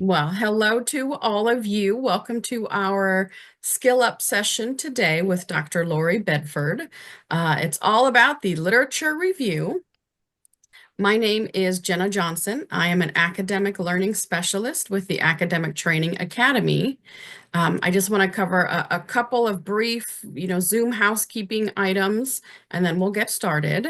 Well, hello to all of you. Welcome to our Skill Up session today with Dr. Lori Bedford. It's all about the literature review. My name is Jenna Johnson. I am an academic learning specialist with the Academic Training Academy. I just want to cover a couple of brief, Zoom housekeeping items, and then we'll get started.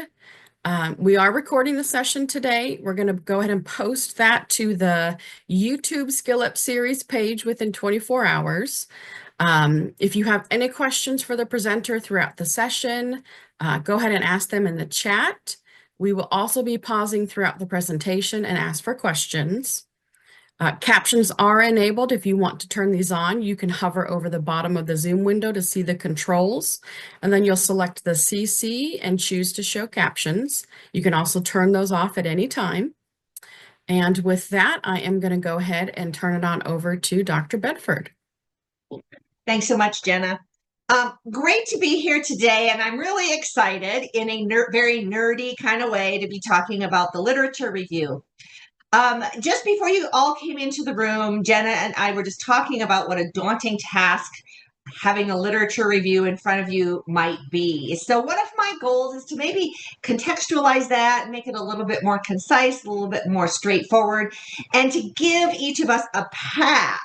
We are recording the session today. We're going to go ahead and post that to the YouTube Skill Up series page within 24 hours. If you have any questions for the presenter throughout the session, go ahead and ask them in the chat. We will also be pausing throughout the presentation and ask for questions. Captions are enabled. If you want to turn these on, you can hover over the bottom of the Zoom window to see the controls, and then you'll select the CC and choose to show captions. You can also turn those off at any time. And with that, I am going to go ahead and turn it on over to Dr. Bedford. Thanks so much, Jenna. Great to be here today, and I'm really excited in a very nerdy kind of way to be talking about the literature review. Just before you all came into the room, Jenna and I were just talking about what a daunting task having a literature review in front of you might be. So one of my goals is to maybe contextualize that, make it a little bit more concise, a little bit more straightforward, and to give each of us a path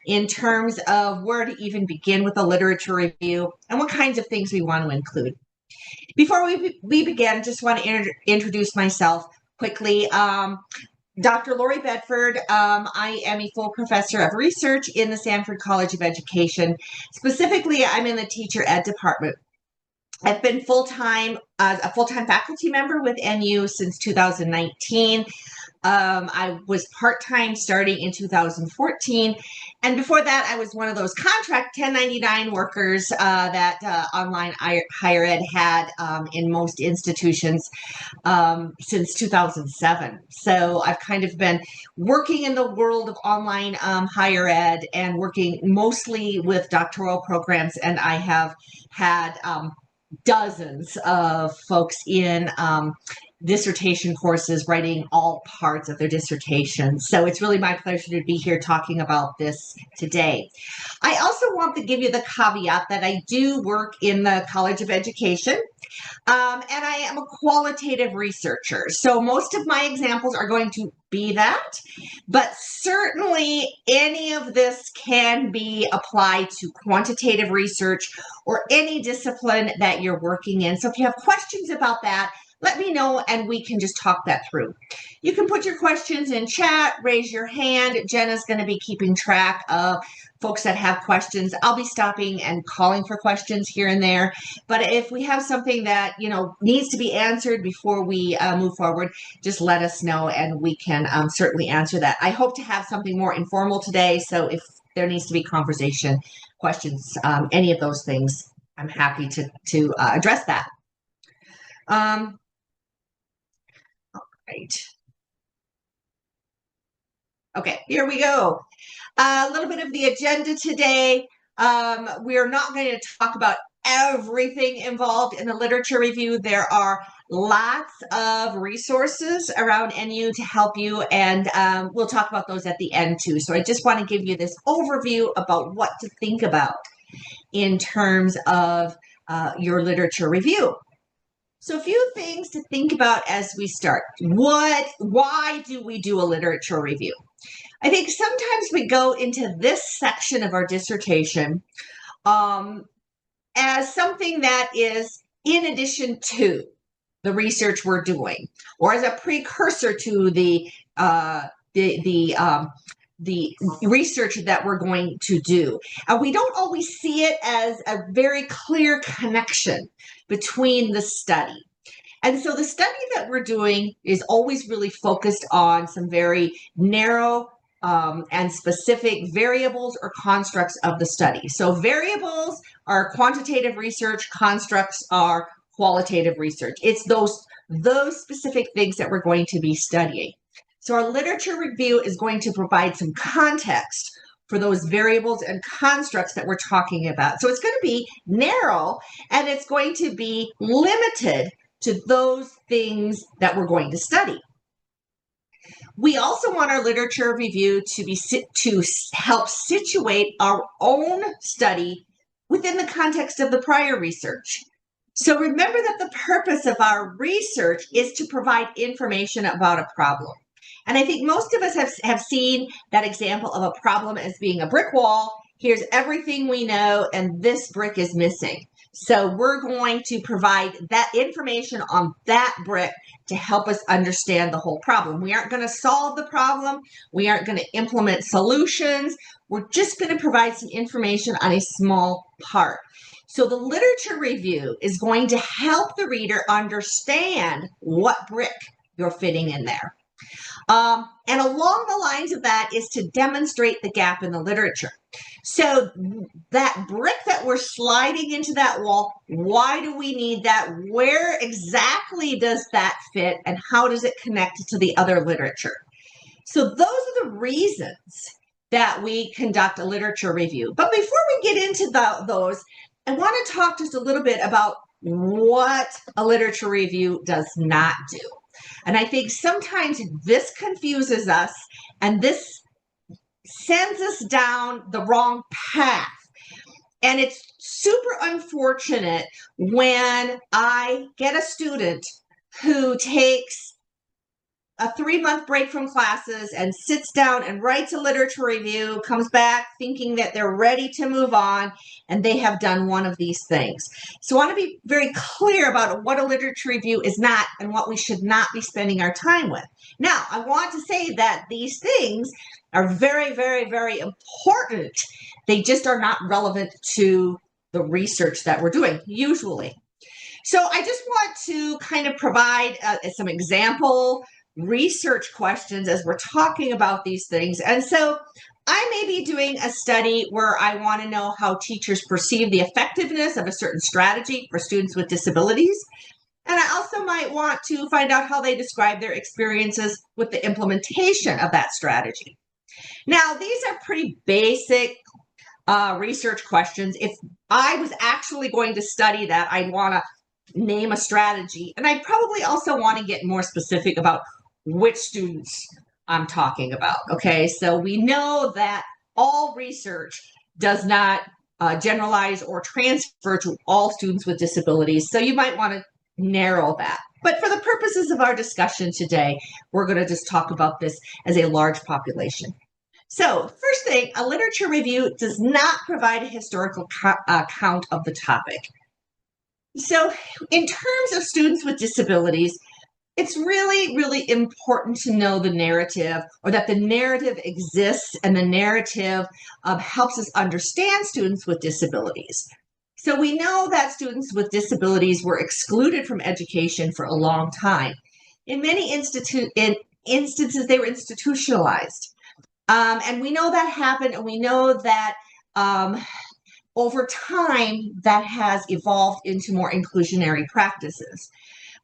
in terms of where to even begin with a literature review and what kinds of things we want to include. Before we begin, I just want to introduce myself quickly. Dr. Lori Bedford, I am a full professor of research in the Sanford College of Education. Specifically, I'm in the teacher ed department. I've been a full-time faculty member with NU since 2019. I was part-time starting in 2014. And before that, I was one of those contract 1099 workers that online higher ed had in most institutions since 2007. So I've kind of been working in the world of online higher ed and working mostly with doctoral programs. And I have had dozens of folks in dissertation courses writing all parts of their dissertation. So it's really my pleasure to be here talking about this today. I also want to give you the caveat that I do work in the College of Education, and I am a qualitative researcher. So most of my examples are going to be that, but certainly any of this can be applied to quantitative research or any discipline that you're working in. So if you have questions about that, let me know and we can just talk that through. You can put your questions in chat, raise your hand. Jenna's going to be keeping track of folks that have questions. I'll be stopping and calling for questions here and there. But if we have something that, needs to be answered before we move forward, just let us know and we can certainly answer that. I hope to have something more informal today. So if there needs to be conversation, questions, any of those things, I'm happy to address that. Right. Okay, here we go. A little bit of the agenda today. We are not going to talk about everything involved in the literature review. There are lots of resources around NU to help you, and we'll talk about those at the end too. So I just want to give you this overview about what to think about in terms of your literature review. So a few things to think about as we start. Why do we do a literature review? I think sometimes we go into this section of our dissertation as something that is in addition to the research we're doing, or as a precursor to the research that we're going to do. And we don't always see it as a very clear connection between the study. And so the study that we're doing is always really focused on some very narrow and specific variables or constructs of the study. So variables are quantitative research, constructs are qualitative research. It's those specific things that we're going to be studying. So our literature review is going to provide some context for those variables and constructs that we're talking about. So it's going to be narrow and it's going to be limited to those things that we're going to study. We also want our literature review to help situate our own study within the context of the prior research. So remember that the purpose of our research is to provide information about a problem. And I think most of us have seen that example of a problem as being a brick wall. Here's everything we know, and this brick is missing. So we're going to provide that information on that brick to help us understand the whole problem. We aren't going to solve the problem. We aren't going to implement solutions. We're just going to provide some information on a small part. So the literature review is going to help the reader understand what brick you're fitting in there. And along the lines of that is to demonstrate the gap in the literature. So that brick that we're sliding into that wall, why do we need that? Where exactly does that fit? And how does it connect to the other literature? So those are the reasons that we conduct a literature review. But before we get into those, I want to talk just a little bit about what a literature review does not do. And I think sometimes this confuses us and this sends us down the wrong path. And it's super unfortunate when I get a student who takes a 3-month break from classes and sits down and writes a literature review, comes back thinking that they're ready to move on, and they have done one of these things. So I want to be very clear about what a literature review is not and what we should not be spending our time with. Now, I want to say that these things are very, very, very important. They just are not relevant to the research that we're doing, usually. So I just want to kind of provide some example research questions as we're talking about these things. And so I may be doing a study where I want to know how teachers perceive the effectiveness of a certain strategy for students with disabilities. And I also might want to find out how they describe their experiences with the implementation of that strategy. Now, these are pretty basic research questions. If I was actually going to study that, I'd want to name a strategy. And I probably also want to get more specific about which students I'm talking about. Okay, so we know that all research does not generalize or transfer to all students with disabilities. So you might want to narrow that. But for the purposes of our discussion today, we're going to just talk about this as a large population. So first thing, a literature review does not provide a historical account of the topic. So in terms of students with disabilities, it's really, really important to know the narrative, or that the narrative exists, and the narrative helps us understand students with disabilities. So we know that students with disabilities were excluded from education for a long time. In many instances, they were institutionalized. And we know that happened, and we know that over time, that has evolved into more inclusionary practices.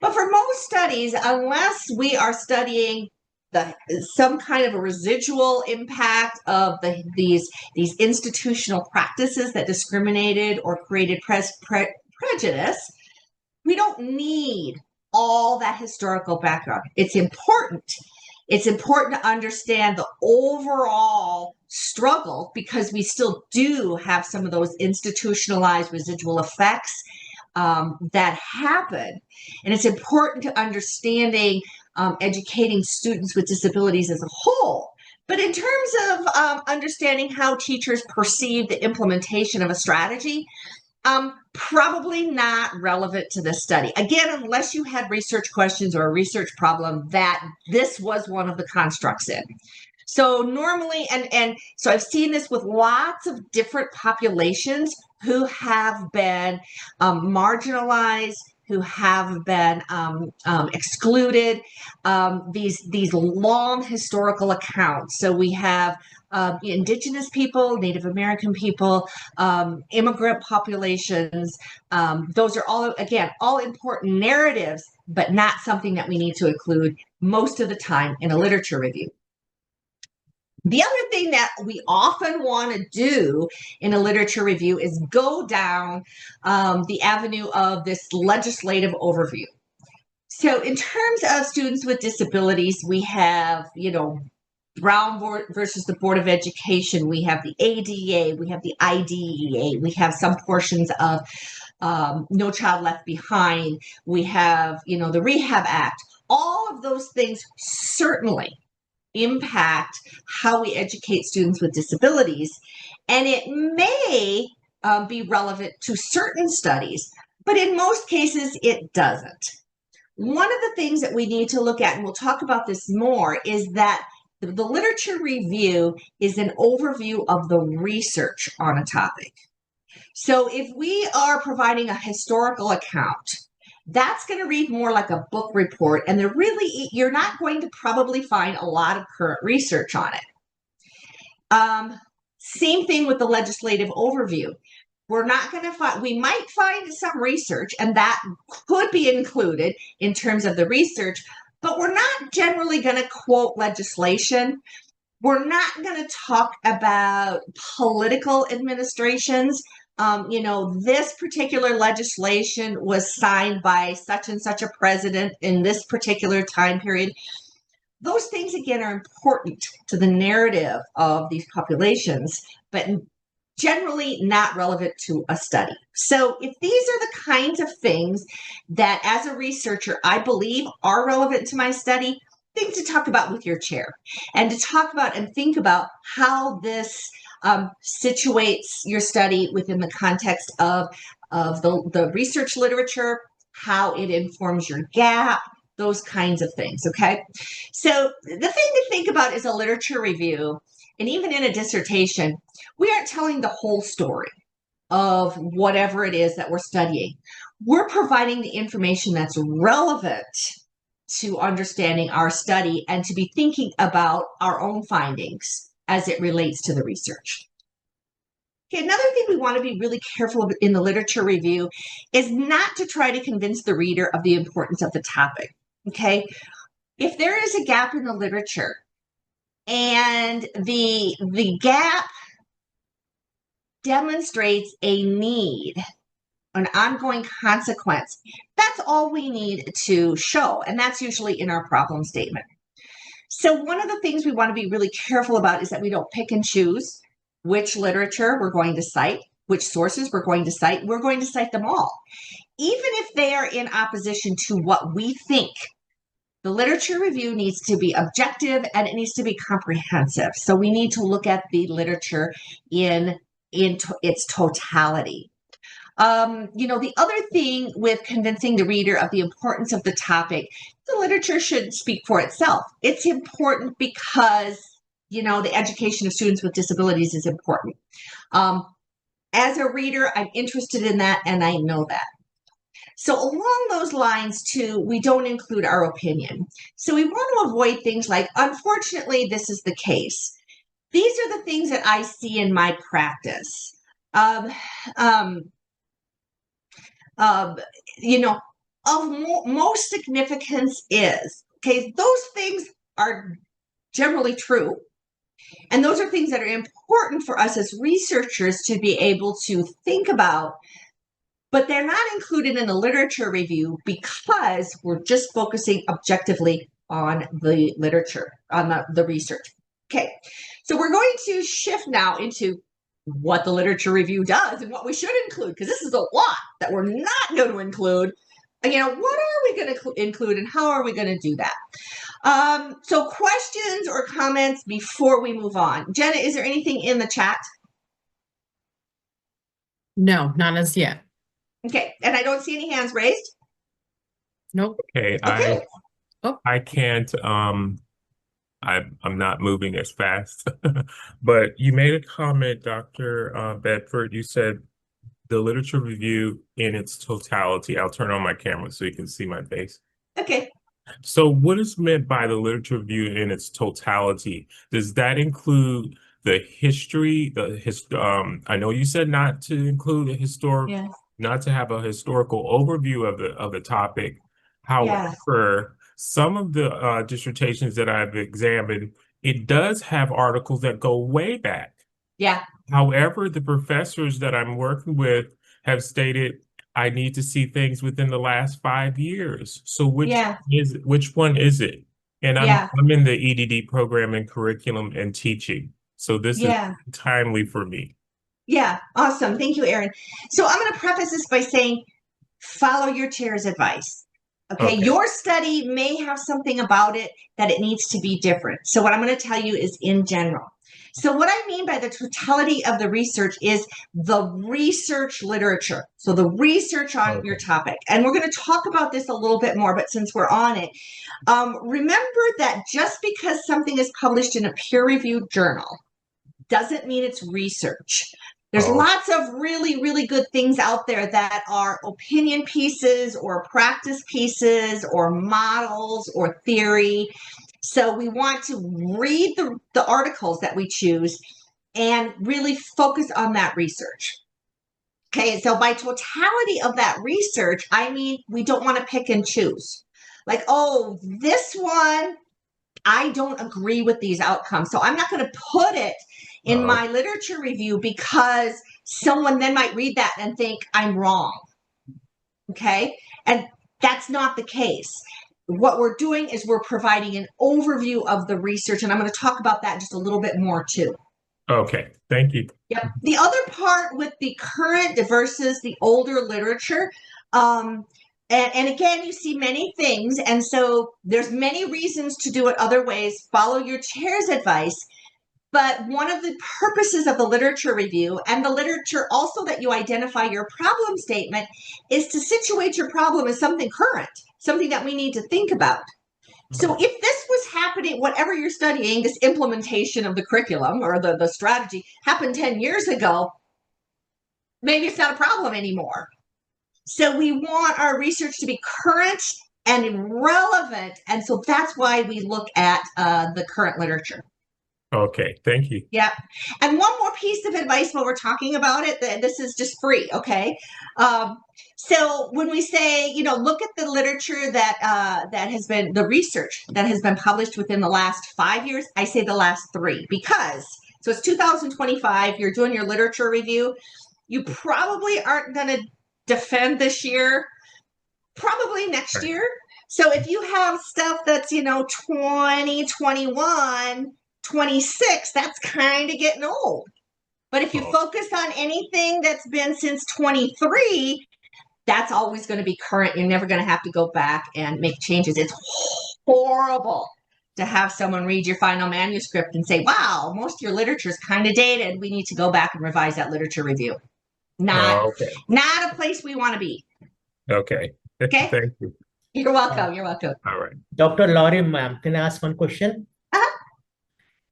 But for most studies, unless we are studying some kind of a residual impact of these institutional practices that discriminated or created prejudice, we don't need all that historical background. It's important. It's important to understand the overall struggle, because we still do have some of those institutionalized residual effects that happen. And it's important to understanding educating students with disabilities as a whole. But in terms of understanding how teachers perceive the implementation of a strategy, probably not relevant to this study. Again, unless you had research questions or a research problem that this was one of the constructs in. So normally, and so I've seen this with lots of different populations who have been marginalized, who have been excluded, these long historical accounts. So we have Indigenous people, Native American people, immigrant populations. Those are all, again, all important narratives, but not something that we need to include most of the time in a literature review. The other thing that we often want to do in a literature review is go down the avenue of this legislative overview. So in terms of students with disabilities, we have, Brown versus the Board of Education. We have the ADA, we have the IDEA, we have some portions of No Child Left Behind. We have, the Rehab Act. All of those things certainly impact how we educate students with disabilities. And it may be relevant to certain studies, but in most cases, it doesn't. One of the things that we need to look at, and we'll talk about this more, is that the literature review is an overview of the research on a topic. So if we are providing a historical account, that's going to read more like a book report, and you're not going to probably find a lot of current research on it. Same thing with the legislative overview. We're not going to find, we might find some research, and that could be included in terms of the research, but we're not generally going to quote legislation. We're not going to talk about political administrations. This particular legislation was signed by such and such a president in this particular time period. Those things, again, are important to the narrative of these populations, but generally not relevant to a study. So if these are the kinds of things that as a researcher, I believe are relevant to my study, things to talk about with your chair and to talk about and think about how this situates your study within the context of the research literature, how it informs your gap, those kinds of things, okay? So the thing to think about is a literature review, and even in a dissertation, we aren't telling the whole story of whatever it is that we're studying. We're providing the information that's relevant to understanding our study and to be thinking about our own findings as it relates to the research. Okay, another thing we want to be really careful of in the literature review is not to try to convince the reader of the importance of the topic. Okay, if there is a gap in the literature and the gap demonstrates a need, an ongoing consequence, that's all we need to show, and that's usually in our problem statement. So one of the things we want to be really careful about is that we don't pick and choose which literature we're going to cite, which sources we're going to cite. We're going to cite them all, even if they are in opposition to what we think. The literature review needs to be objective and it needs to be comprehensive. So we need to look at the literature in its totality. The other thing with convincing the reader of the importance of the topic, the literature should speak for itself. It's important because, the education of students with disabilities is important. As a reader, I'm interested in that, and I know that. So along those lines, too, we don't include our opinion. So we want to avoid things like, unfortunately, this is the case. These are the things that I see in my practice. Of most significance is, okay, those things are generally true. And those are things that are important for us as researchers to be able to think about, but they're not included in the literature review because we're just focusing objectively on the literature, on the research. Okay, so we're going to shift now into what the literature review does and what we should include, because this is a lot that we're not going to include. What are we going to include and how are we going to do that? So questions or comments before we move on? Jenna, is there anything in the chat? No, not as yet. Okay, and I don't see any hands raised. Nope. Okay, Okay. I can't I'm not moving as fast. But you made a comment, Dr. Bedford. You said the literature review in its totality. I'll turn on my camera so you can see my face. Okay. So what is meant by the literature review in its totality? Does that include the history, I know you said not to include a not to have a historical overview of the topic. However, some of the dissertations that I've examined, it does have articles that go way back. Yeah. However, the professors that I'm working with have stated I need to see things within the last 5 years. So Yeah. which one is it? And Yeah. I'm in the EDD program in curriculum and teaching. So this is Yeah. timely for me. Yeah. Awesome. Thank you, Erin. So I'm going to preface this by saying follow your chair's advice. Okay, Okay. your study may have something about it that it needs to be different. So, what I'm going to tell you is in general. So, what I mean by the totality of the research is the research literature. So, the research on your topic. And we're going to talk about this a little bit more, but since we're on it, remember that just because something is published in a peer reviewed journal doesn't mean it's research. There's lots of really, really good things out there that are opinion pieces or practice pieces or models or theory. So we want to read the articles that we choose and really focus on that research. Okay, so by totality of that research, I mean, we don't want to pick and choose. Like, oh, this one, I don't agree with these outcomes. So I'm not going to put it in my literature review because someone then might read that and think I'm wrong. Okay. And that's not the case. What we're doing is we're providing an overview of the research, and I'm going to talk about that just a little bit more too. Okay. Thank you. Yep. The other part with the current versus the older literature, and again, you see many things, and so there's many reasons to do it other ways. Follow your chair's advice. But one of the purposes of the literature review and the literature also that you identify your problem statement is to situate your problem as something current, something that we need to think about. So if this was happening, whatever you're studying, this implementation of the curriculum or the strategy happened 10 years ago, maybe it's not a problem anymore. So we want our research to be current and relevant. And so that's why we look at the current literature. Okay, thank you. Yeah. And one more piece of advice while we're talking about it, this is just free, okay? So when we say, look at the literature that has been, the research that has been published within the last 5 years, I say the last 3 because, so it's 2025, you're doing your literature review. You probably aren't going to defend this year, probably next year. So if you have stuff that's, 2021, 26, that's kind of getting old. But if you focus on anything that's been since 23, that's always going to be current. You're never going to have to go back and make changes. It's horrible to have someone read your final manuscript and say, wow, most of your literature is kind of dated. We need to go back and revise that literature review. Not a place we want to be. Okay. Okay. Thank you. You're welcome. You're welcome. All right. Dr. Laurie, ma'am, can I ask one question?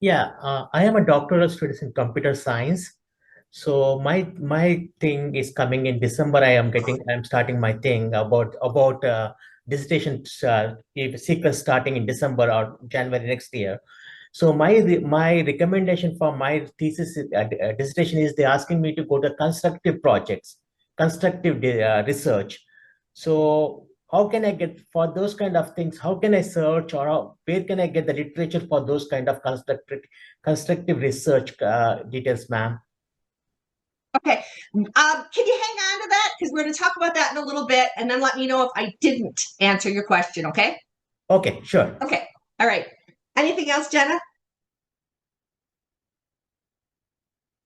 Yeah, I am a doctoral student in computer science. So my thing is coming in December. I'm starting my thing about dissertation sequence starting in December or January next year. So my recommendation for my thesis dissertation is they're asking me to go to constructive projects, constructive research. So how can I get for those kind of things? How can I search or where can I get the literature for those kind of constructive research details, ma'am? Okay. Can you hang on to that? Because we're going to talk about that in a little bit, and then let me know if I didn't answer your question, okay? Okay, sure. Okay. All right. Anything else, Jenna?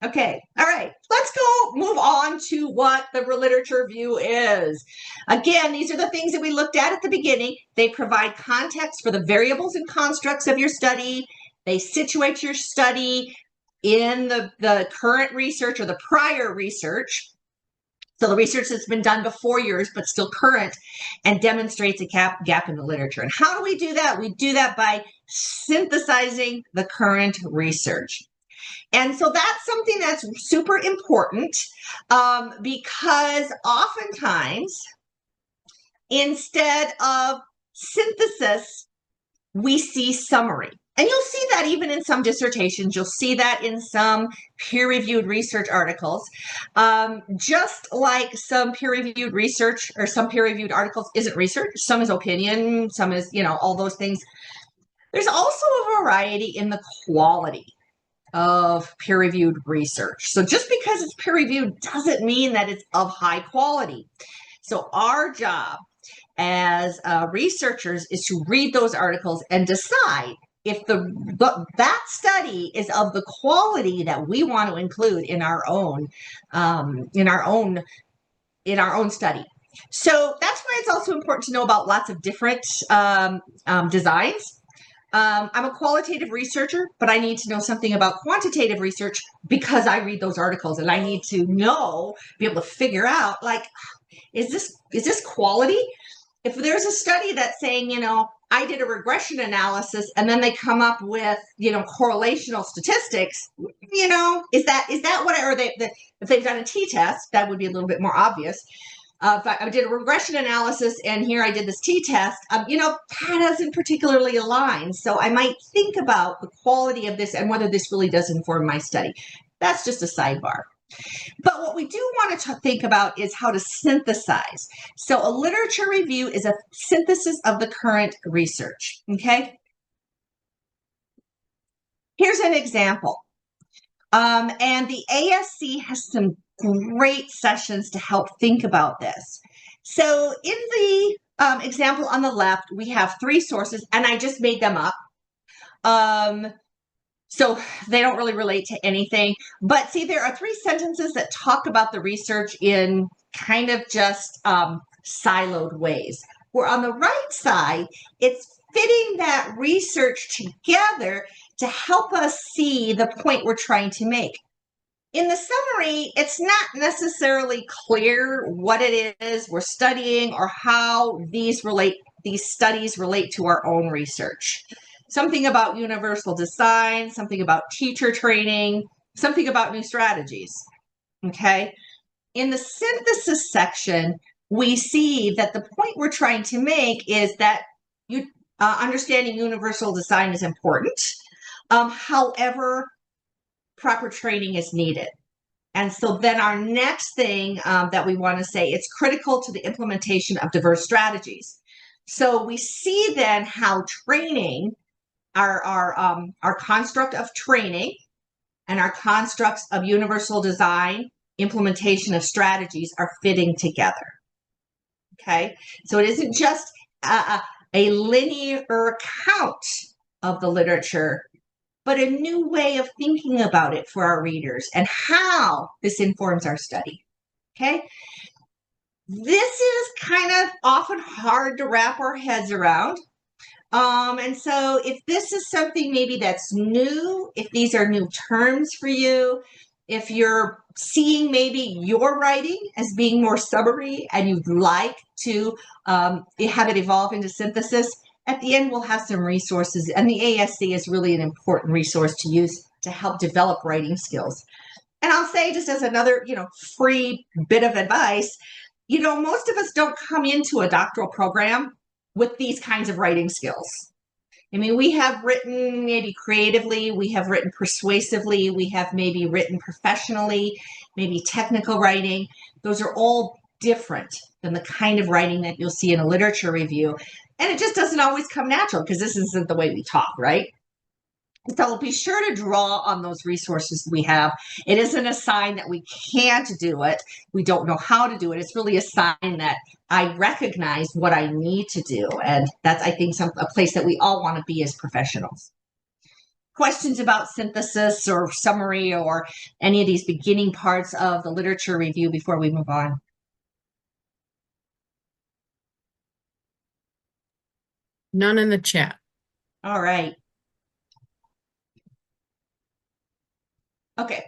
Okay. All right. Let's go move on to what the literature review is. Again, these are the things that we looked at the beginning. They provide context for the variables and constructs of your study. They situate your study in the current research or the prior research. So the research that's been done before yours, but still current, and demonstrates a gap in the literature. And how do we do that? We do that by synthesizing the current research. And so that's something that's super important because oftentimes, instead of synthesis, we see summary. And you'll see that even in some dissertations. You'll see that in some peer-reviewed research articles. Just like some peer-reviewed research or some peer-reviewed articles isn't research. Some is opinion. Some is, all those things. There's also a variety in the quality. of peer-reviewed research. So just because it's peer-reviewed doesn't mean that it's of high quality. So our job as researchers is to read those articles and decide if that study is of the quality that we want to include in our own study. So that's why it's also important to know about lots of different designs. I'm a qualitative researcher, but I need to know something about quantitative research because I read those articles, and I need to be able to figure out, like, is this quality? If there's a study that's saying, I did a regression analysis and then they come up with, correlational statistics, is that what if they've done a t-test, that would be a little bit more obvious. If I did a regression analysis and here I did this t-test, that doesn't particularly align. So I might think about the quality of this and whether this really does inform my study. That's just a sidebar. But what we do want to think about is how to synthesize. So a literature review is a synthesis of the current research, okay? Here's an example. And the ASC has some great sessions to help think about this. So in the example on the left, we have 3 sources, and I just made them up. So they don't really relate to anything. But see, there are 3 sentences that talk about the research in kind of just siloed ways. Where on the right side, it's fitting that research together to help us see the point we're trying to make. In the summary, it's not necessarily clear what it is we're studying or how these studies relate to our own research. Something about universal design, something about teacher training, something about new strategies, okay? In the synthesis section, we see that the point we're trying to make is that understanding universal design is important. However, proper training is needed. And so then our next thing that we want to say, it's critical to the implementation of diverse strategies. So we see then how training, our construct of training and our constructs of universal design, implementation of strategies are fitting together. Okay, so it isn't just a linear account of the literature, but a new way of thinking about it for our readers and how this informs our study. Okay, this is kind of often hard to wrap our heads around. And so if this is something maybe that's new, if these are new terms for you, if you're seeing maybe your writing as being more summary and you'd like to have it evolve into synthesis, at the end we'll have some resources, and the ASC is really an important resource to use to help develop writing skills. And I'll say, just as another, free bit of advice, most of us don't come into a doctoral program with these kinds of writing skills. I mean, we have written maybe creatively, we have written persuasively, we have maybe written professionally, maybe technical writing. Those are all different than the kind of writing that you'll see in a literature review. And it just doesn't always come natural because this isn't the way we talk, right? So be sure to draw on those resources we have. It isn't a sign that we can't do it. We don't know how to do it. It's really a sign that I recognize what I need to do. And that's, I think, a place that we all want to be as professionals. Questions about synthesis or summary or any of these beginning parts of the literature review before we move on? None in the chat. All right. Okay.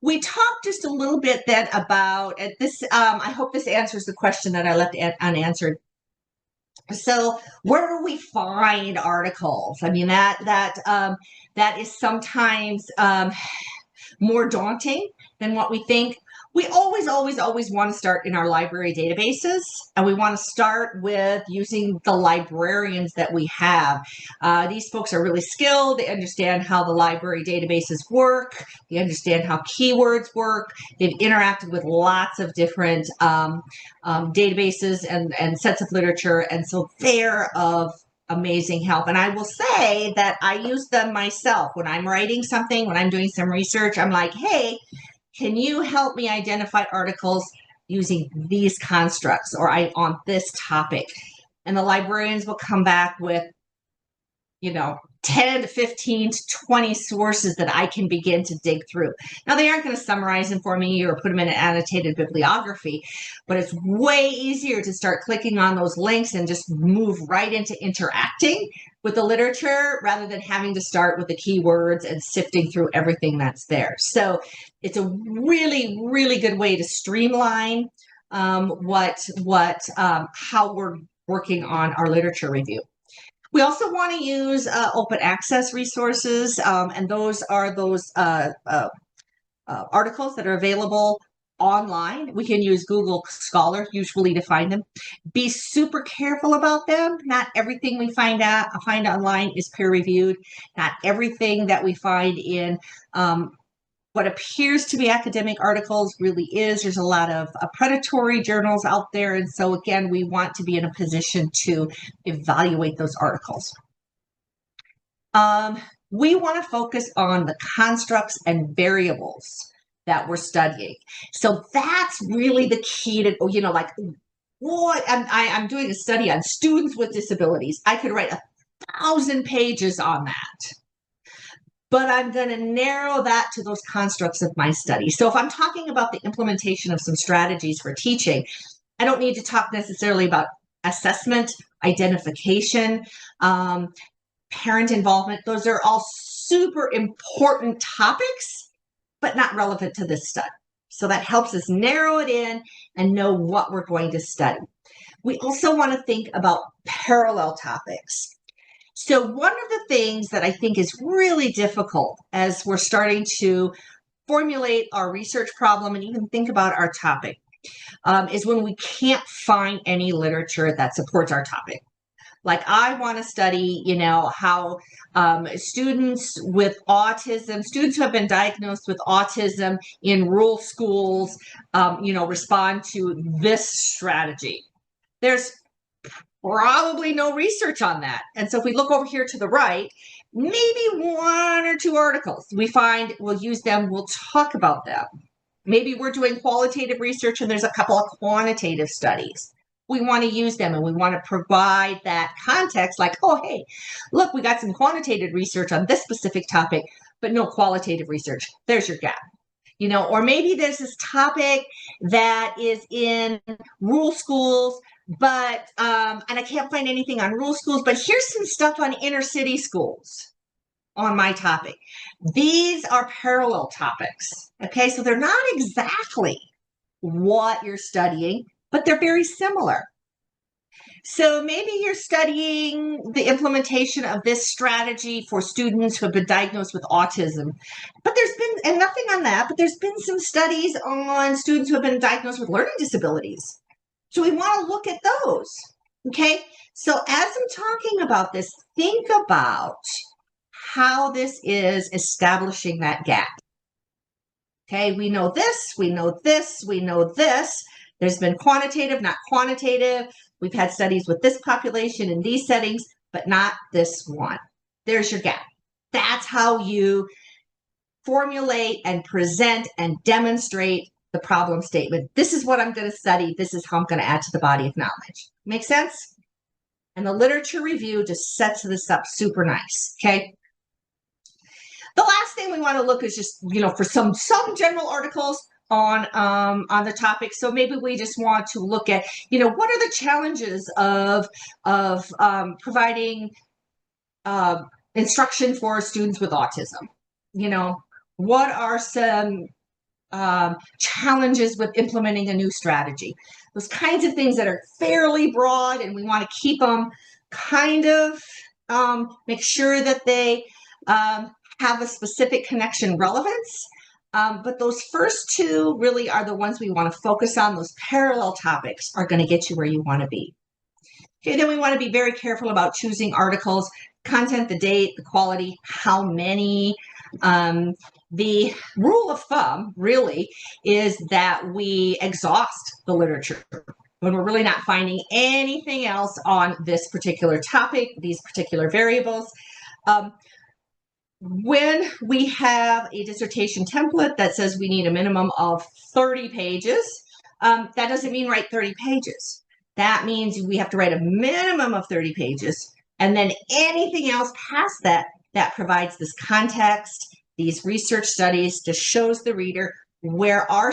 We talked just a little bit then about this. I hope this answers the question that I left unanswered. So where do we find articles? I mean, that is sometimes more daunting than what we think. We always want to start in our library databases, and we want to start with using the librarians that we have. These folks are really skilled. They understand how the library databases work. They understand how keywords work. They've interacted with lots of different databases and sets of literature, and so they're of amazing help. And I will say that I use them myself when I'm writing something, when I'm doing some research. I'm like, hey, can you help me identify articles using these constructs or on this topic? And the librarians will come back with, 10 to 15 to 20 sources that I can begin to dig through. Now, they aren't going to summarize them for me or put them in an annotated bibliography, but it's way easier to start clicking on those links and just move right into interacting with the literature rather than having to start with the keywords and sifting through everything that's there. So it's a really, really good way to streamline how we're working on our literature review. We also want to use open access resources, and those are those articles that are available online. We can use Google Scholar usually to find them. Be super careful about them. Not everything we find online is peer reviewed. Not everything that we find in what appears to be academic articles really is. There's a lot of predatory journals out there. And so again, we want to be in a position to evaluate those articles. We want to focus on the constructs and variables that we're studying. So that's really the key to, like what I'm doing a study on students with disabilities. I could write 1,000 pages on that. But I'm going to narrow that to those constructs of my study. So if I'm talking about the implementation of some strategies for teaching, I don't need to talk necessarily about assessment, identification, parent involvement. Those are all super important topics, but not relevant to this study. So that helps us narrow it in and know what we're going to study. We also want to think about parallel topics. So one of the things that I think is really difficult as we're starting to formulate our research problem and even think about our topic is when we can't find any literature that supports our topic. Like I want to study, how students with autism, students who have been diagnosed with autism in rural schools, respond to this strategy. There's probably no research on that. And so if we look over here to the right, maybe 1 or 2 articles we find, we'll use them, we'll talk about them. Maybe we're doing qualitative research and there's a couple of quantitative studies. We want to use them and we want to provide that context like, oh, hey, look, we got some quantitative research on this specific topic, but no qualitative research. There's your gap. Or maybe there's this topic that is in rural schools, but and I can't find anything on rural schools, but here's some stuff on inner city schools on my topic. These are parallel topics. Okay, so they're not exactly what you're studying, but they're very similar. So maybe you're studying the implementation of this strategy for students who have been diagnosed with autism. But and nothing on that, but there's been some studies on students who have been diagnosed with learning disabilities. So we want to look at those. Okay, so as I'm talking about this, think about how this is establishing that gap. Okay, we know this, we know this, we know this. There's been quantitative, not quantitative. We've had studies with this population in these settings, but not this one. There's your gap. That's how you formulate and present and demonstrate the problem statement. This is what I'm going to study. This is how I'm going to add to the body of knowledge. Make sense? And the literature review just sets this up super nice. Okay. The last thing we want to look is just, for some general articles on the topic. So maybe we just want to look at, what are the challenges of providing instruction for students with autism? What are some challenges with implementing a new strategy? Those kinds of things that are fairly broad, and we want to keep them kind of make sure that they have a specific connection relevance. But those first 2 really are the ones we want to focus on. Those parallel topics are going to get you where you want to be. Okay, then we want to be very careful about choosing articles, content, the date, the quality, how many. The rule of thumb really is that we exhaust the literature. when we're really not finding anything else on this particular topic, these particular variables. When we have a dissertation template that says we need a minimum of 30 pages, that doesn't mean write 30 pages. That means we have to write a minimum of 30 pages, and then anything else past that provides this context, these research studies, just shows the reader where our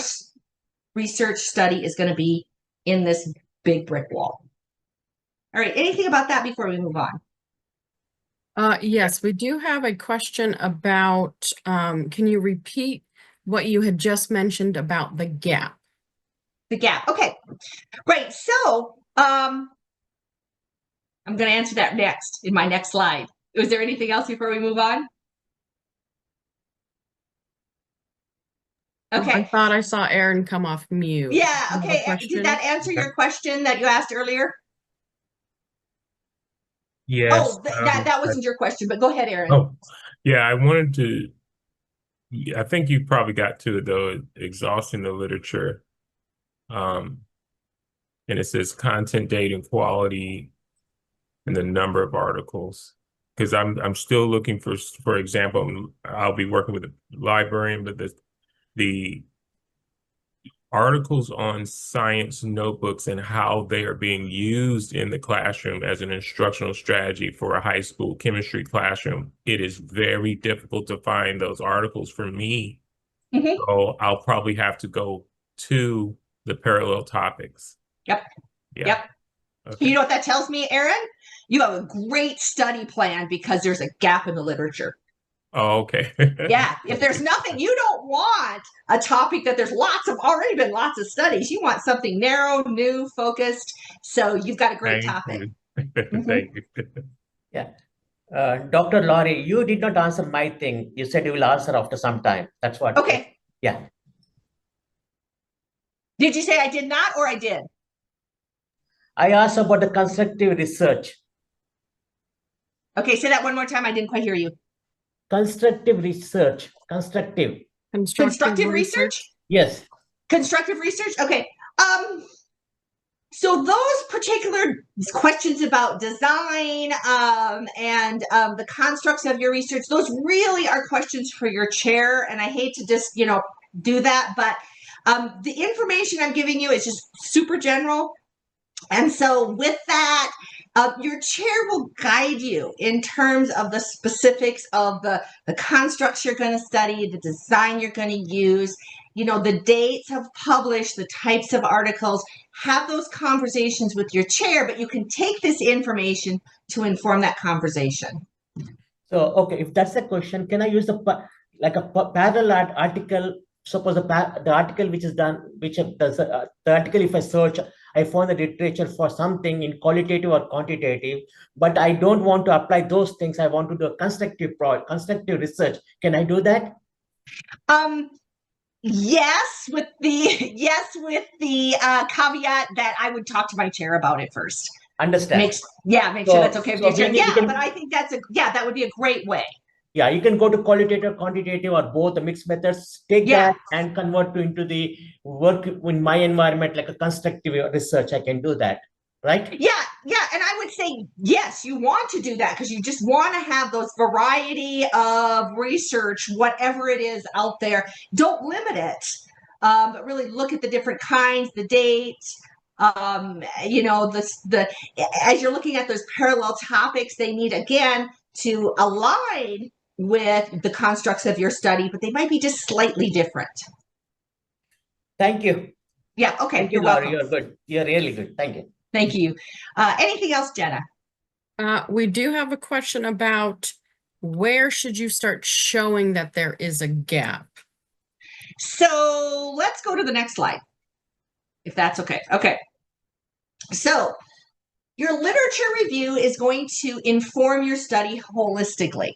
research study is going to be in this big brick wall. All right, anything about that before we move on? Yes, we do have a question about, can you repeat what you had just mentioned about the gap? The gap. Okay, great. So I'm going to answer that next in my next slide. Was there anything else before we move on? Okay. I thought I saw Aaron come off mute. Yeah, okay. Did that answer your question that you asked earlier? Yes. Oh, that wasn't your question, but go ahead, Aaron. Oh, yeah, I wanted to, I think you probably got to it though, exhausting the literature. And it says content, date, and quality, and the number of articles. Because I'm still looking for example, I'll be working with a librarian, but the articles on science notebooks and how they are being used in the classroom as an instructional strategy for a high school chemistry classroom, it is very difficult to find those articles for me. Mm-hmm. So I'll probably have to go to the parallel topics. Yep. Yeah. Yep. Okay. You know what that tells me, Aaron? You have a great study plan because there's a gap in the literature. Oh, okay. Yeah. If there's nothing, you don't want a topic that there's already been lots of studies. You want something narrow, new, focused. So you've got a great topic. Thank you. Yeah. Dr. Laurie, you did not answer my thing. You said you will answer after some time. That's what. Okay. Yeah. Did you say I did not or I did? I asked about the constructive research. Okay, say that one more time. I didn't quite hear you. Constructive research. Constructive. Constructive research? Yes. Constructive research? Okay. So those particular questions about design and the constructs of your research, those really are questions for your chair. And I hate to just, do that, but the information I'm giving you is just super general. And so with that, your chair will guide you in terms of the specifics of the constructs you're going to study, the design you're going to use, the dates of published, the types of articles. Have those conversations with your chair, but you can take this information to inform that conversation. So, okay, if that's the question, can I use a parallel article? Suppose the article which is done, the article, if I search, I found the literature for something in qualitative or quantitative, but I don't want to apply those things. I want to do a constructive research. Can I do that? Yes, with the caveat that I would talk to my chair about it first. Understand? Make sure that's okay with your chair. Yeah, but I think that would be a great way. Yeah, you can go to qualitative, quantitative, or both the mixed methods. Take that and convert into the work in my environment, like a constructive research. I can do that, right? Yeah. And I would say, yes, you want to do that because you just want to have those variety of research, whatever it is out there. Don't limit it, but really look at the different kinds, the dates. As you're looking at those parallel topics, they need, again, to align with the constructs of your study, but they might be just slightly different. Thank you. Yeah, okay. Thank you, You're welcome. You're good. You're really good. Thank you. Thank you. Anything else, Jenna? We do have a question about where should you start showing that there is a gap? So let's go to the next slide, if that's okay. Okay. So your literature review is going to inform your study holistically.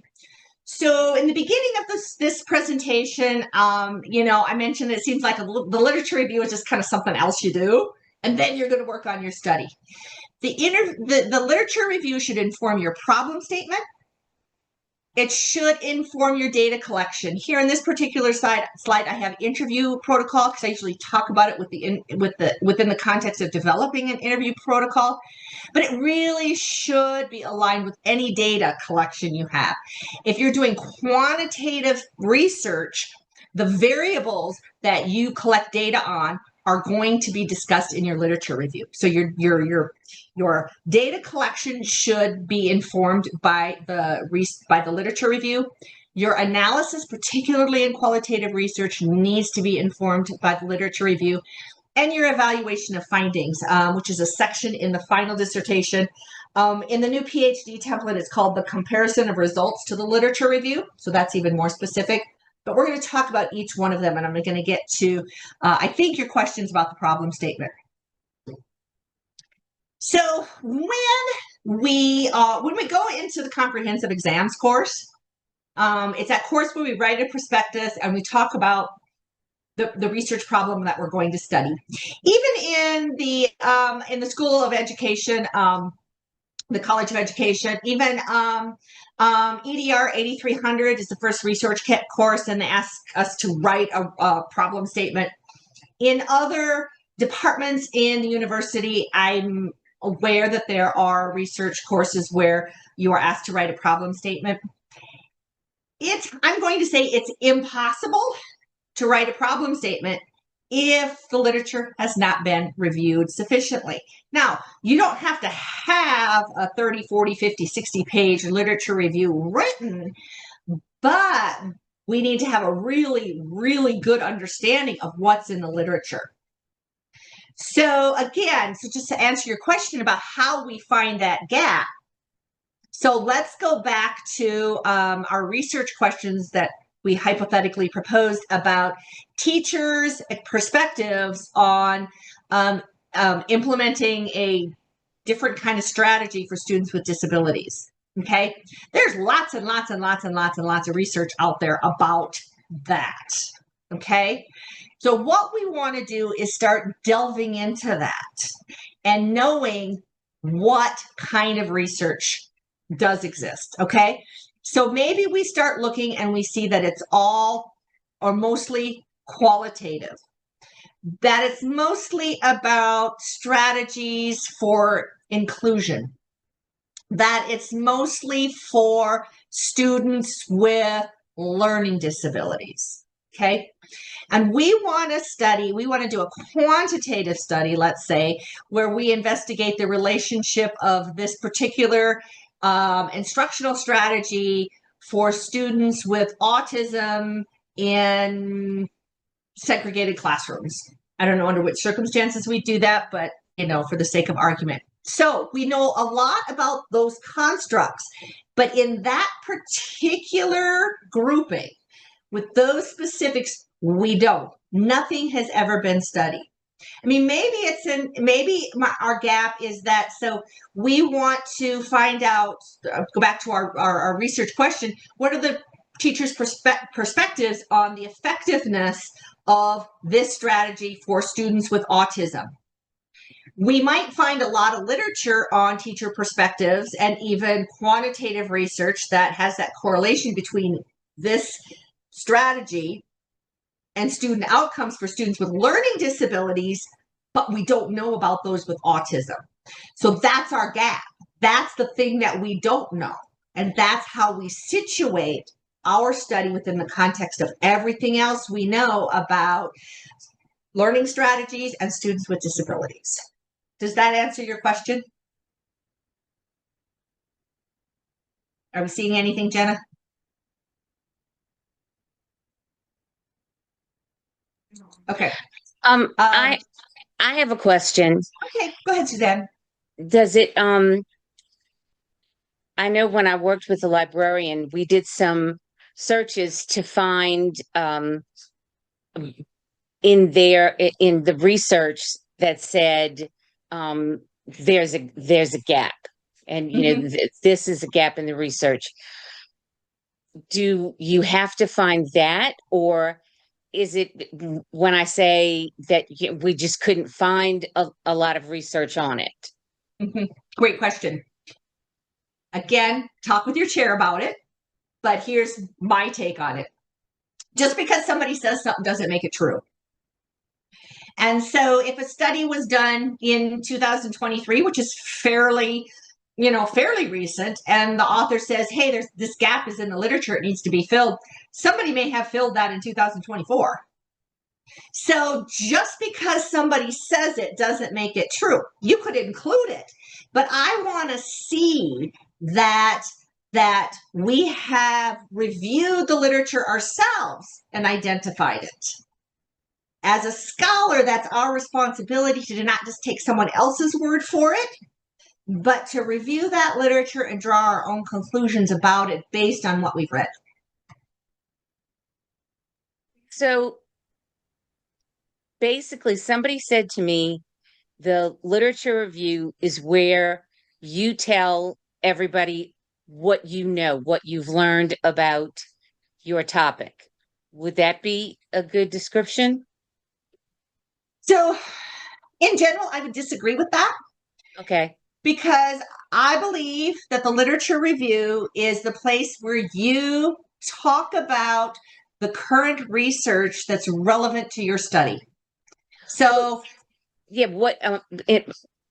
So in the beginning of this presentation, I mentioned it seems like the literature review is just kind of something else you do, and then you're going to work on your study. The literature review should inform your problem statement, it should inform your data collection. Here in this particular slide, I have interview protocol because I usually talk about it within the context of developing an interview protocol. But it really should be aligned with any data collection you have. If you're doing quantitative research, the variables that you collect data on are going to be discussed in your literature review. So your data collection should be informed by the literature review. Your analysis, particularly in qualitative research, needs to be informed by the literature review. And your evaluation of findings, which is a section in the final dissertation. In the new PhD template, it's called the comparison of results to the literature review. So that's even more specific. But we're going to talk about each one of them, and I'm going to get to, I think, your questions about the problem statement. So when we go into the comprehensive exams course, it's that course where we write a prospectus and we talk about the research problem that we're going to study. Even in the School of Education, the College of Education, even EDR 8300 is the first research kit course, and they ask us to write a problem statement. In other departments in the university, I'm aware that there are research courses where you are asked to write a problem statement. I'm going to say it's impossible to write a problem statement if the literature has not been reviewed sufficiently. Now, you don't have to have a 30, 40, 50, 60 page literature review written, but we need to have a really, really good understanding of what's in the literature. So again, just to answer your question about how we find that gap, so let's go back to our research questions that we hypothetically proposed about teachers' perspectives on implementing a different kind of strategy for students with disabilities. Okay, there's lots and lots and lots and lots and lots of research out there about that. Okay, so what we want to do is start delving into that and knowing what kind of research does exist. Okay, so maybe we start looking and we see that it's all or mostly qualitative, that it's mostly about strategies for inclusion, that it's mostly for students with learning disabilities. Okay, and we want to do a quantitative study, let's say, where we investigate the relationship of this particular instructional strategy for students with autism in segregated classrooms. I don't know under which circumstances we do that, but for the sake of argument. So we know a lot about those constructs, but in that particular grouping with those specifics, we don't. Nothing has ever been studied. I mean, maybe our gap is that, so we want to find out, go back to our research question, what are the teachers' perspectives on the effectiveness of this strategy for students with autism? We might find a lot of literature on teacher perspectives and even quantitative research that has that correlation between this strategy and student outcomes for students with learning disabilities, but we don't know about those with autism. So that's our gap. That's the thing that we don't know. And that's how we situate our study within the context of everything else we know about learning strategies and students with disabilities. Does that answer your question? Are we seeing anything, Jenna? Okay. I have a question. Okay, go ahead, Suzanne. Does it, I know when I worked with a librarian, we did some searches to find in the research that said there's a gap, and this is a gap in the research. Do you have to find that, or is it when I say that we just couldn't find a lot of research on it? Great question. Again, talk with your chair about it. but here's my take on it. Just because somebody says something doesn't make it true. And so if a study was done in 2023, which is fairly recent, and the author says, hey, there's this gap is in the literature, it needs to be filled, somebody may have filled that in 2024. So just because somebody says it doesn't make it true. You could include it, but I want to see that we have reviewed the literature ourselves and identified it. As a scholar, that's our responsibility to not just take someone else's word for it, but to review that literature and draw our own conclusions about it based on what we've read. So basically, somebody said to me, the literature review is where you tell everybody what you know, what you've learned about your topic. Would that be a good description? So in general, I would disagree with that. Okay. Because I believe that the literature review is the place where you talk about the current research that's relevant to your study. So, yeah,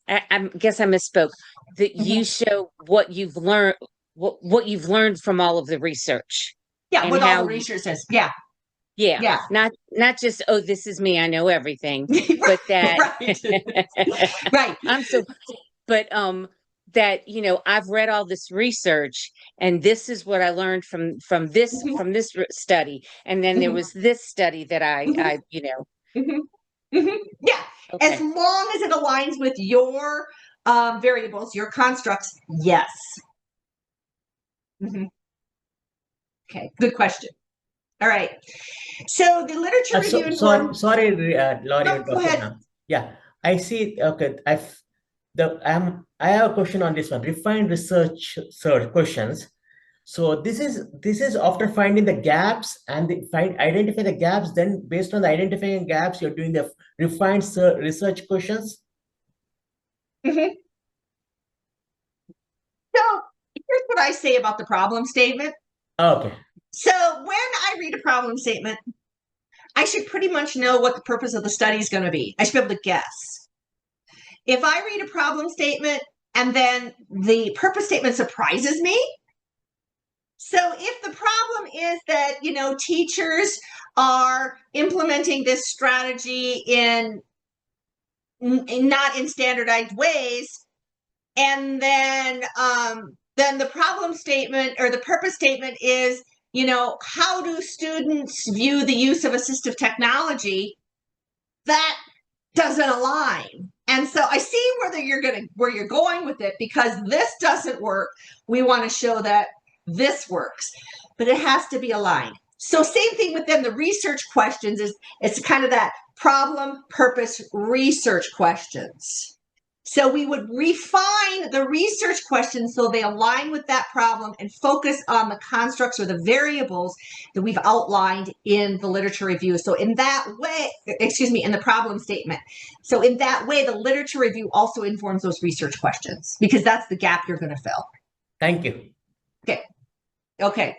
I guess I misspoke. That you show what you've learned, what you've learned from all of the research. Yeah, what all the research says. Yeah. Yeah. Yeah. Not just, oh, this is me, I know everything, but that right. Right. But that, I've read all this research and this is what I learned from this study, and then there was this study that I Yeah. Okay. As long as it aligns with your variables, your constructs, yes. Okay, good question. All right. So the literature review. Sorry, Laurie. No, go ahead. Yeah, I see. Okay, I have a question on this one. Refined research questions. So this is after finding the gaps and identify the gaps. Then based on the identifying gaps, you're doing the refined research questions. So here's what I say about the problem statement. Okay. So when I read a problem statement, I should pretty much know what the purpose of the study is going to be. I should be able to guess. If I read a problem statement and then the purpose statement surprises me, so if the problem is that, teachers are implementing this strategy not in standardized ways, and then the problem statement or the purpose statement is, how do students view the use of assistive technology? That doesn't align. And so I see where you're going with it, because this doesn't work. We want to show that this works, but it has to be aligned. So same thing with them. The research questions it's kind of that problem, purpose, research questions. So we would refine the research questions so they align with that problem and focus on the constructs or the variables that we've outlined in the literature review. So in that way, in the problem statement. So in that way, the literature review also informs those research questions, because that's the gap you're going to fill. Thank you. Okay.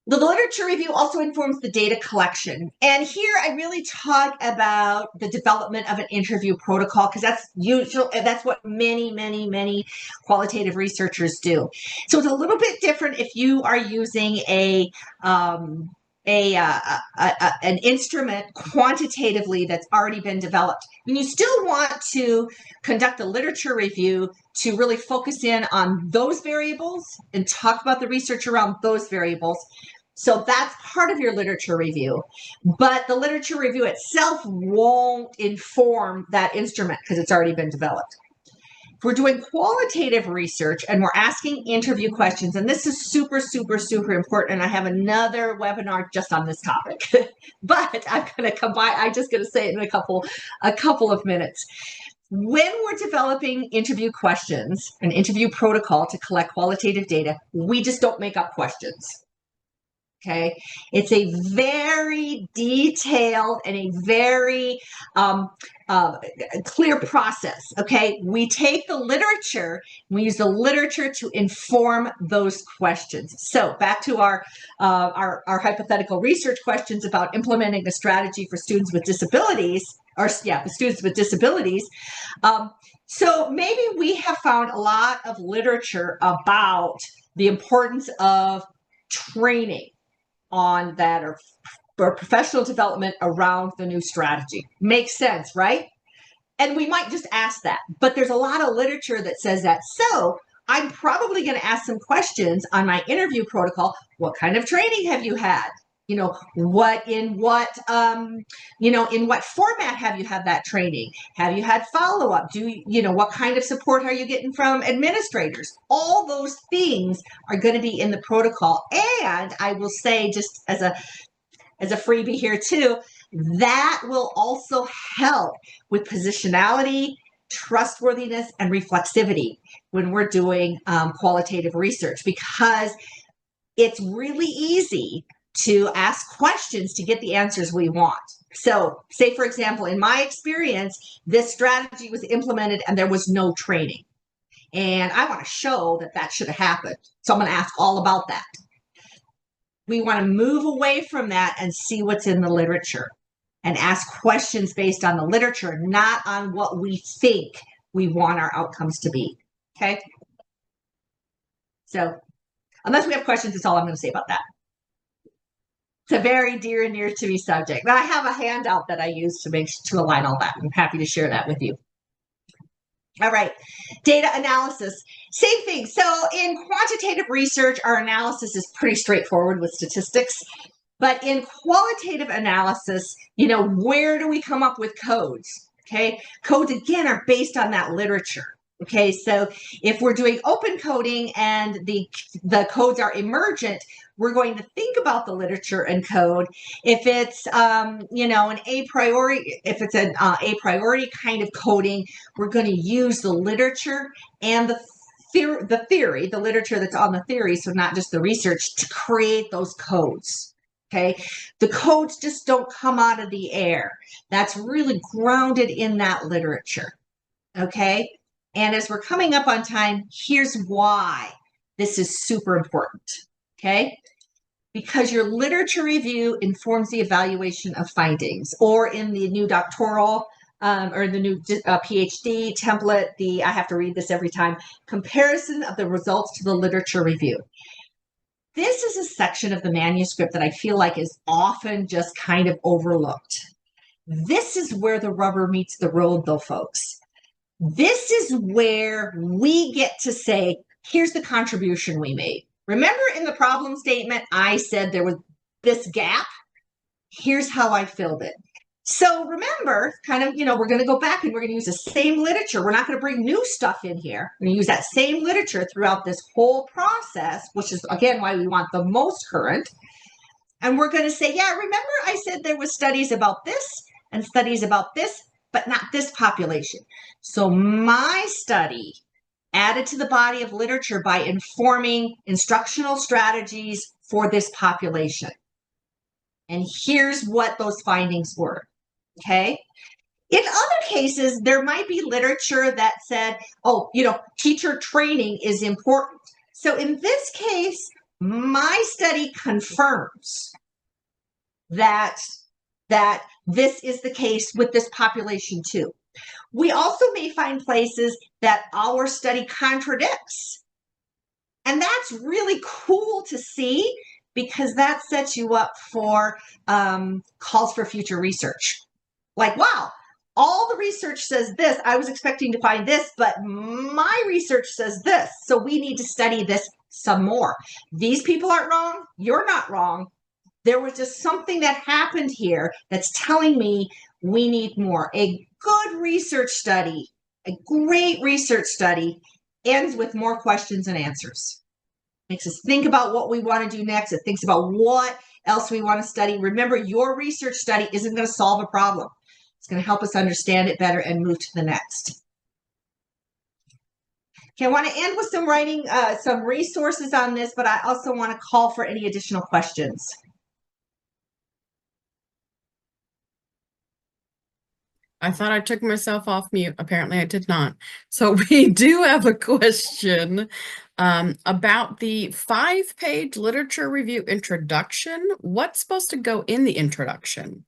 The literature review also informs the data collection. And here I really talk about the development of an interview protocol, because that's what many qualitative researchers do. So it's a little bit different if you are using an instrument quantitatively that's already been developed. And you still want to conduct a literature review to really focus in on those variables and talk about the research around those variables. So that's part of your literature review, but the literature review itself won't inform that instrument because it's already been developed. If we're doing qualitative research and we're asking interview questions, and this is super important, and I have another webinar just on this topic, but I'm just going to say it in a couple of minutes. When we're developing interview questions, an interview protocol to collect qualitative data, we just don't make up questions. Okay, it's a very detailed and a very clear process. Okay, we take the literature, we use the literature to inform those questions. So back to our hypothetical research questions about implementing a strategy for students with disabilities, for students with disabilities. So maybe we have found a lot of literature about the importance of training on that, or professional development around the new strategy. Makes sense, right? And we might just ask that, but there's a lot of literature that says that. So I'm probably going to ask some questions on my interview protocol. What kind of training have you had? In what format have you had that training? Have you had follow-up? What kind of support are you getting from administrators? All those things are going to be in the protocol. And I will say, just as a freebie here too, that will also help with positionality, trustworthiness, and reflexivity when we're doing qualitative research, because it's really easy to ask questions to get the answers we want. So say, for example, in my experience, this strategy was implemented and there was no training. And I want to show that should have happened. So I'm going to ask all about that. We want to move away from that and see what's in the literature and ask questions based on the literature, not on what we think we want our outcomes to be. Okay? So unless we have questions, that's all I'm going to say about that. It's a very dear and near to me subject. But I have a handout that I use to align all that. I'm happy to share that with you. All right, data analysis, same thing. So in quantitative research, our analysis is pretty straightforward with statistics. But in qualitative analysis, where do we come up with codes? Okay, codes, again, are based on that literature. Okay, so if we're doing open coding and the codes are emergent, we're going to think about the literature and code. If it's an a priori kind of coding, we're going to use the literature and the literature that's on the theory, so not just the research, to create those codes. Okay, the codes just don't come out of the air. That's really grounded in that literature. Okay, and as we're coming up on time, here's why this is super important. Okay, because your literature review informs the evaluation of findings, or in the new doctoral or the new PhD template, I have to read this every time, comparison of the results to the literature review. This is a section of the manuscript that I feel like is often just kind of overlooked. This is where the rubber meets the road, though, folks. This is where we get to say, here's the contribution we made. Remember in the problem statement, I said there was this gap? Here's how I filled it. So remember, we're going to go back and we're going to use the same literature. We're not going to bring new stuff in here. We're going to use that same literature throughout this whole process, which is, again, why we want the most current. And we're going to say, yeah, remember I said there was studies about this and studies about this, but not this population. So my study added to the body of literature by informing instructional strategies for this population. And here's what those findings were. Okay. In other cases, there might be literature that said, teacher training is important. So in this case, my study confirms that this is the case with this population too. We also may find places that our study contradicts. And that's really cool to see, because that sets you up for calls for future research. Like, wow, all the research says this. I was expecting to find this, but my research says this. So we need to study this some more. These people aren't wrong. You're not wrong. There was just something that happened here that's telling me we need more. A good research study, a great research study, ends with more questions and answers. Makes us think about what we want to do next. It thinks about what else we want to study. Remember, your research study isn't going to solve a problem. It's going to help us understand it better and move to the next. Okay, I want to end with some writing, some resources on this, but I also want to call for any additional questions. I thought I took myself off mute. Apparently I did not. So we do have a question about the 5-page literature review introduction. What's supposed to go in the introduction?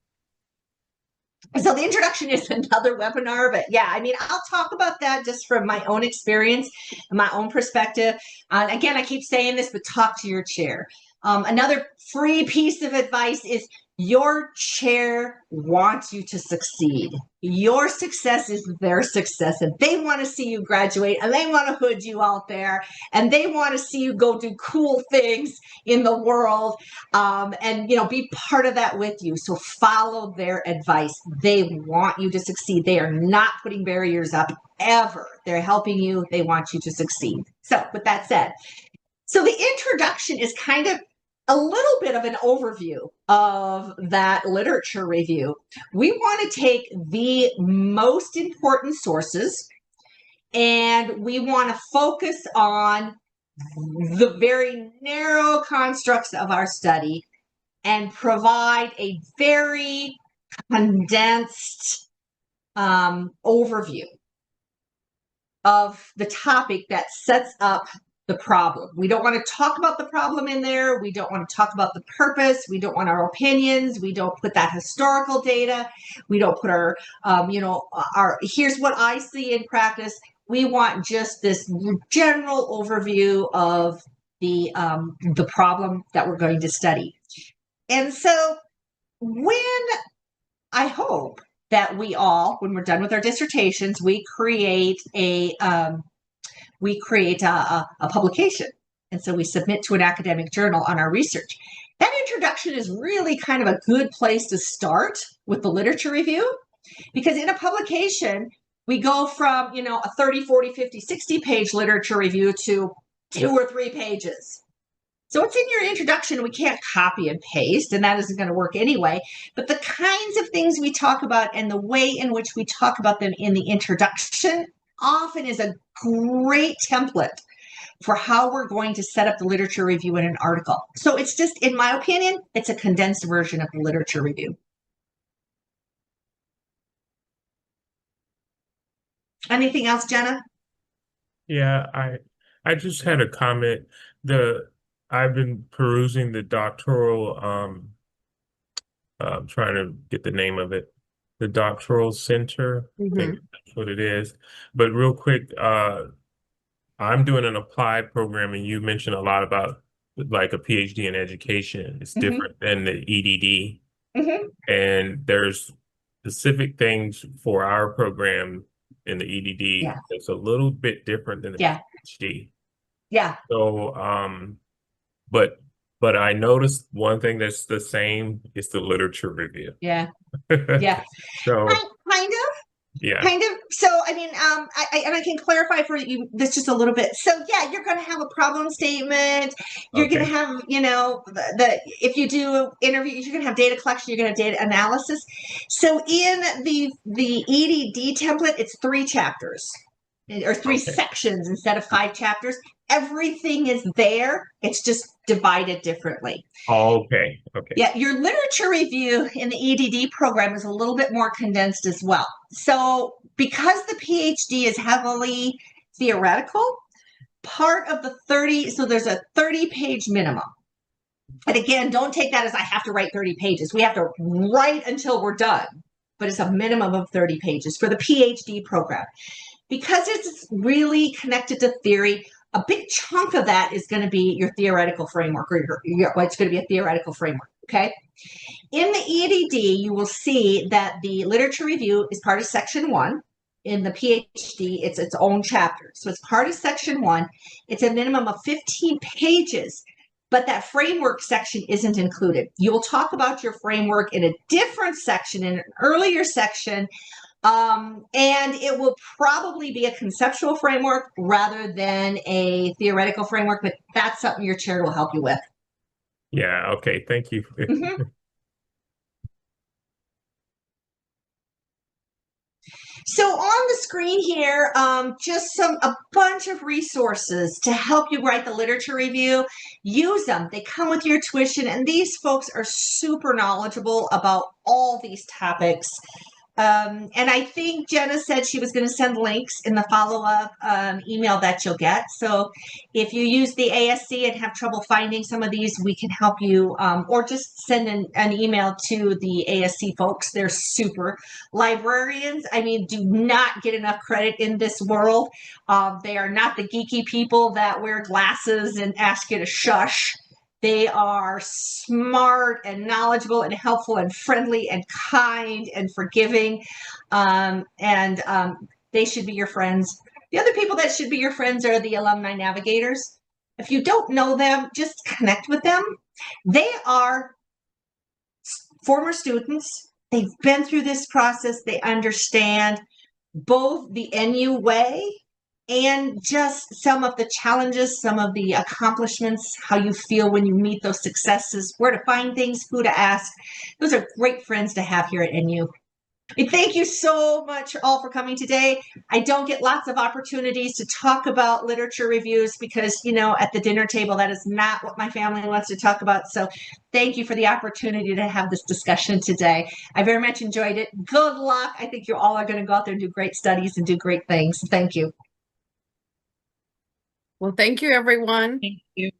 So the introduction is another webinar, but yeah, I mean, I'll talk about that just from my own experience and my own perspective. Again, I keep saying this, but talk to your chair. Another free piece of advice is your chair wants you to succeed. Your success is their success, and they want to see you graduate, and they want to hood you out there, and they want to see you go do cool things in the world, and be part of that with you. So follow their advice. They want you to succeed. They are not putting barriers up ever. They're helping you. They want you to succeed. So with that said, so the introduction is kind of a little bit of an overview of that literature review. We want to take the most important sources and we want to focus on the very narrow constructs of our study and provide a very condensed overview of the topic that sets up the problem. We don't want to talk about the problem in there. We don't want to talk about the purpose. We don't want our opinions. We don't put that historical data. We don't put our, here's what I see in practice. We want just this general overview of the problem that we're going to study. And so when I hope that we all, when we're done with our dissertations, we create a publication. And so we submit to an academic journal on our research. That introduction is really kind of a good place to start with the literature review, because in a publication, we go from, a 30, 40, 50, 60 page literature review to 2 or 3 pages. So it's in your introduction. We can't copy and paste, and that isn't going to work anyway. But the kinds of things we talk about and the way in which we talk about them in the introduction often is a great template for how we're going to set up the literature review in an article. So it's just, in my opinion, it's a condensed version of the literature review. Anything else, Jenna? Yeah, I just had a comment. I've been perusing the doctoral I'm trying to get the name of it. The Doctoral Center. I think that's what it is. But real quick, I'm doing an applied program, and you mentioned a lot about like a PhD in education. It's different than the EDD. And there's specific things for our program in the EDD. It's a little bit different than the PhD. Yeah. So, but I noticed one thing that's the same is the literature review. Yeah. So kind of. Yeah. Kind of. So, I mean, I can clarify for you this just a little bit. So, yeah, you're going to have a problem statement. You're going to have, if you do interviews, you're going to have data collection. You're going to have data analysis. So, in the EDD template, it's 3 chapters or 3 sections instead of 5 chapters. Everything is there. It's just divided differently. Okay. Yeah, your literature review in the EDD program is a little bit more condensed as well. So because the PhD is heavily theoretical, part of the 30, so there's a 30-page minimum. And again, don't take that as I have to write 30 pages. We have to write until we're done, but it's a minimum of 30 pages for the PhD program. Because it's really connected to theory, a big chunk of that is going to be your theoretical framework, or it's going to be a theoretical framework, okay? In the EDD, you will see that the literature review is part of section 1. In the PhD, it's its own chapter. So it's part of section 1. It's a minimum of 15 pages, but that framework section isn't included. You will talk about your framework in a different section, in an earlier section, and it will probably be a conceptual framework rather than a theoretical framework, but that's something your chair will help you with. Yeah, okay, thank you. So on the screen here, just a bunch of resources to help you write the literature review. Use them. They come with your tuition, and these folks are super knowledgeable about all these topics. And I think Jenna said she was going to send links in the follow-up email that you'll get. So if you use the ASC and have trouble finding some of these, we can help you, or just send an email to the ASC folks. They're super. Librarians, I mean, do not get enough credit in this world. They are not the geeky people that wear glasses and ask you to shush. They are smart and knowledgeable and helpful and friendly and kind and forgiving. They should be your friends. The other people that should be your friends are the alumni navigators. If you don't know them, just connect with them. They are former students. They've been through this process. They understand both the NU way and just some of the challenges, some of the accomplishments, how you feel when you meet those successes, where to find things, who to ask. Those are great friends to have here at NU. Thank you so much all for coming today. I don't get lots of opportunities to talk about literature reviews because, you know, at the dinner table, that is not what my family wants to talk about. So thank you for the opportunity to have this discussion today. I very much enjoyed it. Good luck. I think you all are going to go out there and do great studies and do great things. Thank you. Well, thank you, everyone. Thank you.